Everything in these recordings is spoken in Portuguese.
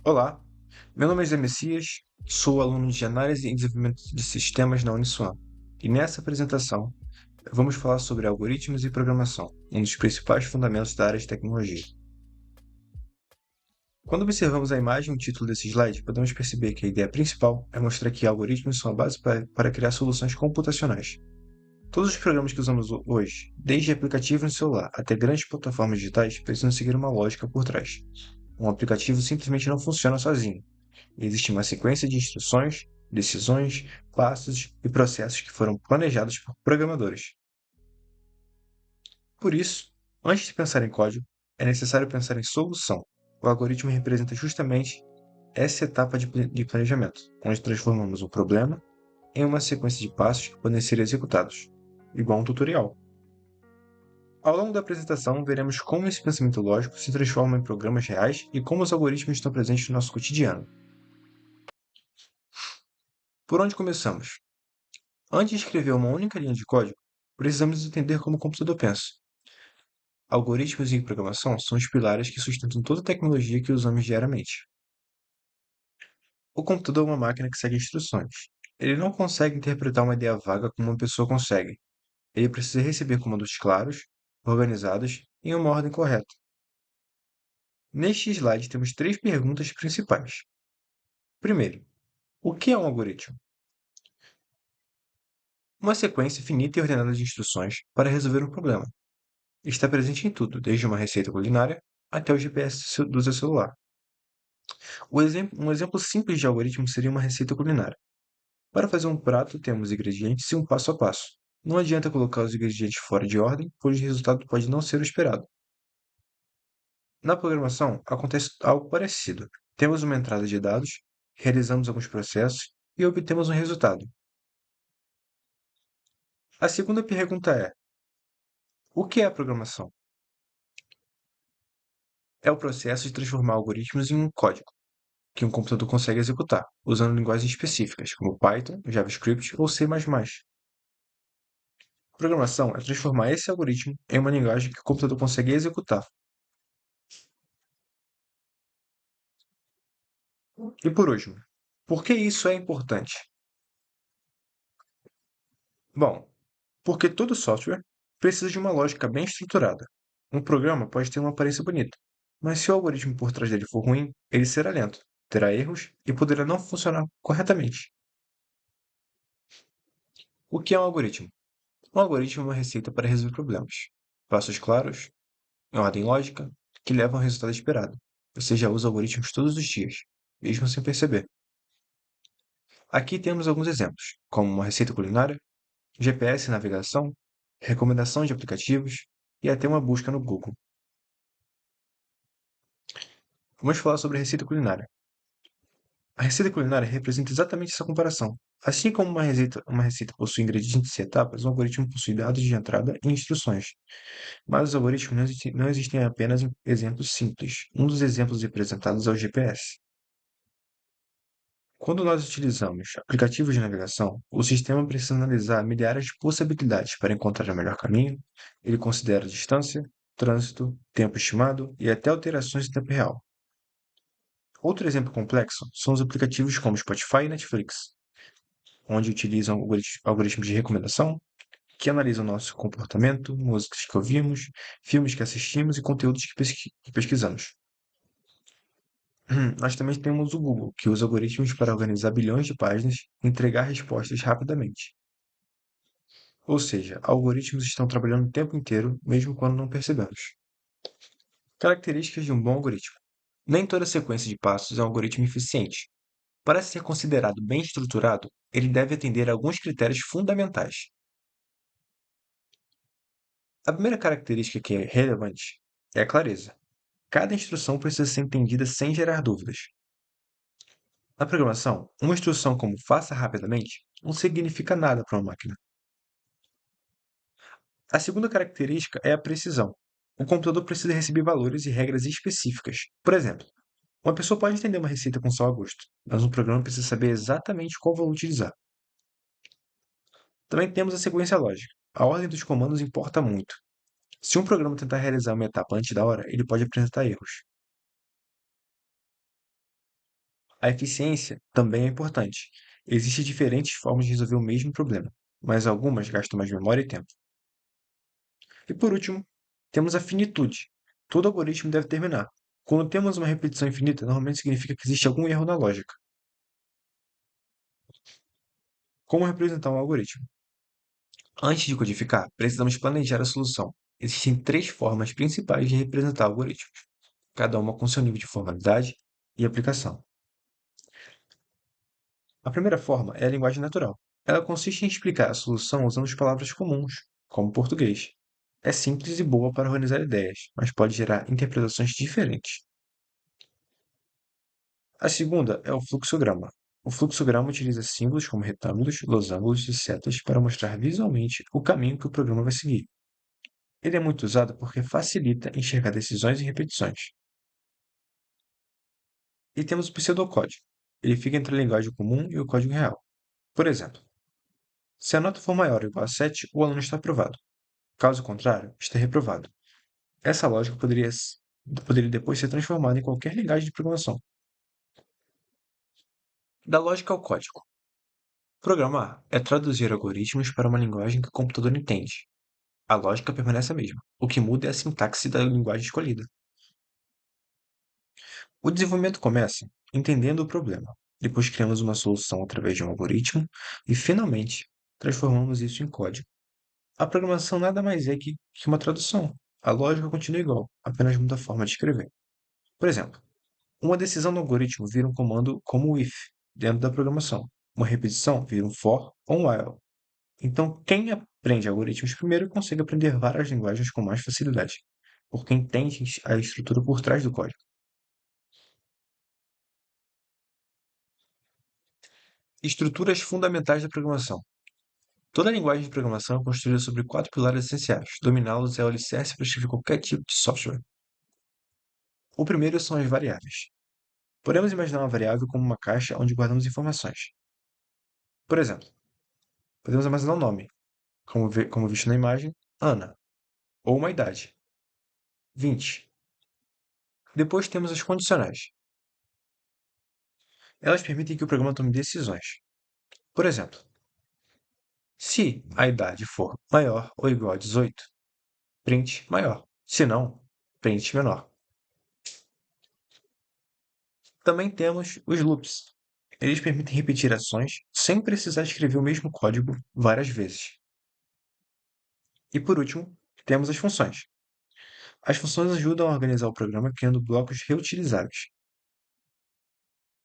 Olá, meu nome é Zé Messias, sou aluno de Análise e Desenvolvimento de Sistemas na Uniswan. E nessa apresentação, vamos falar sobre algoritmos e programação, um dos principais fundamentos da área de tecnologia. Quando observamos a imagem e o título desse slide, podemos perceber que a ideia principal é mostrar que algoritmos são a base para criar soluções computacionais. Todos os programas que usamos hoje, desde aplicativos no celular até grandes plataformas digitais, precisam seguir uma lógica por trás. Um aplicativo simplesmente não funciona sozinho. Existe uma sequência de instruções, decisões, passos e processos que foram planejados por programadores. Por isso, antes de pensar em código, é necessário pensar em solução. O algoritmo representa justamente essa etapa de planejamento, onde transformamos um problema em uma sequência de passos que podem ser executados, igual um tutorial. Ao longo da apresentação, veremos como esse pensamento lógico se transforma em programas reais e como os algoritmos estão presentes no nosso cotidiano. Por onde começamos? Antes de escrever uma única linha de código, precisamos entender como o computador pensa. Algoritmos em programação são os pilares que sustentam toda a tecnologia que usamos diariamente. O computador é uma máquina que segue instruções. Ele não consegue interpretar uma ideia vaga como uma pessoa consegue. Ele precisa receber comandos claros, organizados e em uma ordem correta. Neste slide temos três perguntas principais. Primeiro, o que é um algoritmo? Uma sequência finita e ordenada de instruções para resolver um problema. Está presente em tudo, desde uma receita culinária até o GPS do seu celular. Um exemplo simples de algoritmo seria uma receita culinária. Para fazer um prato, temos ingredientes e um passo a passo. Não adianta colocar os ingredientes fora de ordem, pois o resultado pode não ser o esperado. Na programação, acontece algo parecido. Temos uma entrada de dados, realizamos alguns processos e obtemos um resultado. A segunda pergunta é: o que é a programação? É o processo de transformar algoritmos em um código que um computador consegue executar, usando linguagens específicas, como Python, JavaScript ou C++. Programação é transformar esse algoritmo em uma linguagem que o computador consegue executar. E por último, por que isso é importante? Bom, porque todo software precisa de uma lógica bem estruturada. Um programa pode ter uma aparência bonita, mas se o algoritmo por trás dele for ruim, ele será lento, terá erros e poderá não funcionar corretamente. O que é um algoritmo? Um algoritmo é uma receita para resolver problemas. Passos claros, em ordem lógica, que levam ao resultado esperado. Você já usa algoritmos todos os dias, mesmo sem perceber. Aqui temos alguns exemplos, como uma receita culinária, GPS navegação, recomendação de aplicativos e até uma busca no Google. Vamos falar sobre a receita culinária. A receita culinária representa exatamente essa comparação. Assim como uma receita possui ingredientes e etapas, um algoritmo possui dados de entrada e instruções. Mas os algoritmos não existem apenas em exemplos simples. Um dos exemplos apresentados é o GPS. Quando nós utilizamos aplicativos de navegação, o sistema precisa analisar milhares de possibilidades para encontrar o melhor caminho. Ele considera distância, trânsito, tempo estimado e até alterações em tempo real. Outro exemplo complexo são os aplicativos como Spotify e Netflix, onde utilizam algoritmos de recomendação que analisam nosso comportamento, músicas que ouvimos, filmes que assistimos e conteúdos que pesquisamos. Nós também temos o Google, que usa algoritmos para organizar bilhões de páginas e entregar respostas rapidamente. Ou seja, algoritmos estão trabalhando o tempo inteiro, mesmo quando não percebemos. Características de um bom algoritmo. Nem toda sequência de passos é um algoritmo eficiente. Para ser considerado bem estruturado, ele deve atender a alguns critérios fundamentais. A primeira característica que é relevante é a clareza. Cada instrução precisa ser entendida sem gerar dúvidas. Na programação, uma instrução como faça rapidamente não significa nada para uma máquina. A segunda característica é a precisão. O computador precisa receber valores e regras específicas. Por exemplo, uma pessoa pode entender uma receita com só a gosto, mas um programa precisa saber exatamente qual valor utilizar. Também temos a sequência lógica. A ordem dos comandos importa muito. Se um programa tentar realizar uma etapa antes da hora, ele pode apresentar erros. A eficiência também é importante. Existem diferentes formas de resolver o mesmo problema, mas algumas gastam mais memória e tempo. E por último, temos a finitude. Todo algoritmo deve terminar. Quando temos uma repetição infinita, normalmente significa que existe algum erro na lógica. Como representar um algoritmo? Antes de codificar, precisamos planejar a solução. Existem três formas principais de representar algoritmos, cada uma com seu nível de formalidade e aplicação. A primeira forma é a linguagem natural. Ela consiste em explicar a solução usando palavras comuns, como português. É simples e boa para organizar ideias, mas pode gerar interpretações diferentes. A segunda é o fluxograma. O fluxograma utiliza símbolos como retângulos, losangos e setas para mostrar visualmente o caminho que o programa vai seguir. Ele é muito usado porque facilita enxergar decisões e repetições. E temos o pseudocódigo. Ele fica entre a linguagem comum e o código real. Por exemplo, se a nota for maior ou igual a 7, o aluno está aprovado. Caso contrário, está reprovado. Essa lógica poderia depois ser transformada em qualquer linguagem de programação. Da lógica ao código. Programar é traduzir algoritmos para uma linguagem que o computador entende. A lógica permanece a mesma. O que muda é a sintaxe da linguagem escolhida. O desenvolvimento começa entendendo o problema. Depois criamos uma solução através de um algoritmo e, finalmente, transformamos isso em código. A programação nada mais é que uma tradução. A lógica continua igual, apenas muda a forma de escrever. Por exemplo, uma decisão no algoritmo vira um comando como o if dentro da programação. Uma repetição vira um for ou um while. Então, quem aprende algoritmos primeiro consegue aprender várias linguagens com mais facilidade, porque entende a estrutura por trás do código. Estruturas fundamentais da programação. Toda linguagem de programação é construída sobre quatro pilares essenciais. Dominá-los é o alicerce para escrever qualquer tipo de software. O primeiro são as variáveis. Podemos imaginar uma variável como uma caixa onde guardamos informações. Por exemplo, podemos armazenar um nome, como visto na imagem, Ana, ou uma idade, 20. Depois temos as condicionais. Elas permitem que o programa tome decisões. Por exemplo, se a idade for maior ou igual a 18, print maior. Se não, print menor. Também temos os loops. Eles permitem repetir ações sem precisar escrever o mesmo código várias vezes. E por último, temos as funções. As funções ajudam a organizar o programa criando blocos reutilizáveis.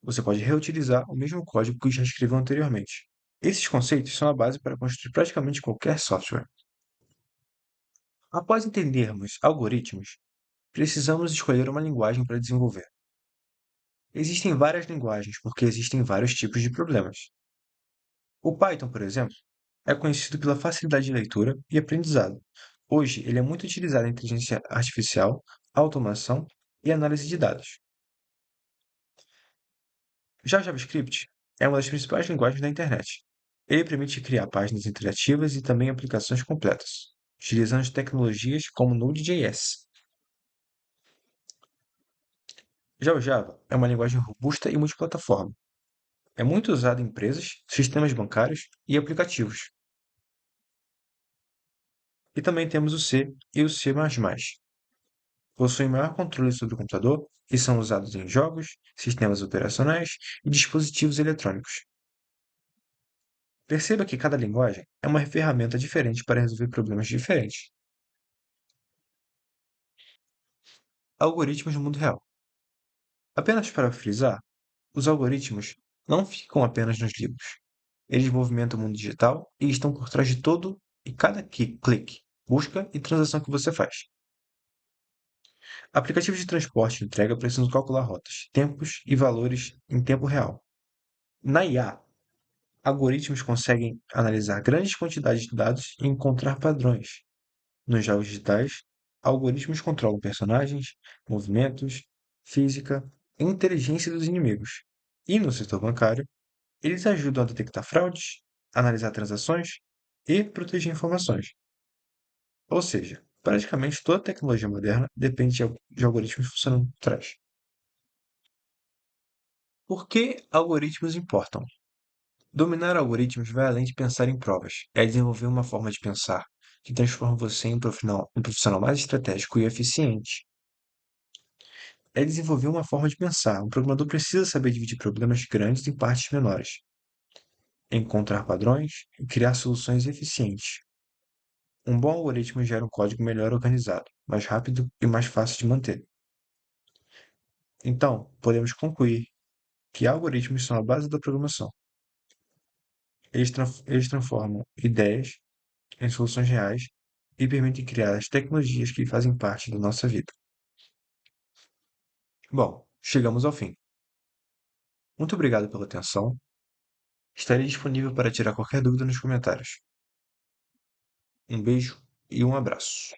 Você pode reutilizar o mesmo código que já escreveu anteriormente. Esses conceitos são a base para construir praticamente qualquer software. Após entendermos algoritmos, precisamos escolher uma linguagem para desenvolver. Existem várias linguagens porque existem vários tipos de problemas. O Python, por exemplo, é conhecido pela facilidade de leitura e aprendizado. Hoje, ele é muito utilizado em inteligência artificial, automação e análise de dados. Já o JavaScript é uma das principais linguagens da internet. Ele permite criar páginas interativas e também aplicações completas, utilizando tecnologias como Node.js. Já o Java é uma linguagem robusta e multiplataforma. É muito usado em empresas, sistemas bancários e aplicativos. E também temos o C e o C++. Possuem maior controle sobre o computador e são usados em jogos, sistemas operacionais e dispositivos eletrônicos. Perceba que cada linguagem é uma ferramenta diferente para resolver problemas diferentes. Algoritmos no mundo real. Apenas para frisar, os algoritmos não ficam apenas nos livros. Eles movimentam o mundo digital e estão por trás de todo e cada clique, busca e transação que você faz. Aplicativos de transporte e entrega precisam calcular rotas, tempos e valores em tempo real. Na IA, algoritmos conseguem analisar grandes quantidades de dados e encontrar padrões. Nos jogos digitais, algoritmos controlam personagens, movimentos, física e inteligência dos inimigos. E no setor bancário, eles ajudam a detectar fraudes, analisar transações e proteger informações. Ou seja, praticamente toda tecnologia moderna depende de algoritmos funcionando por trás. Por que algoritmos importam? Dominar algoritmos vai além de pensar em provas. É desenvolver uma forma de pensar que transforma você em um profissional mais estratégico e eficiente. É desenvolver uma forma de pensar. Um programador precisa saber dividir problemas grandes em partes menores, encontrar padrões e criar soluções eficientes. Um bom algoritmo gera um código melhor organizado, mais rápido e mais fácil de manter. Então, podemos concluir que algoritmos são a base da programação. Eles transformam ideias em soluções reais e permitem criar as tecnologias que fazem parte da nossa vida. Bom, chegamos ao fim. Muito obrigado pela atenção. Estarei disponível para tirar qualquer dúvida nos comentários. Um beijo e um abraço.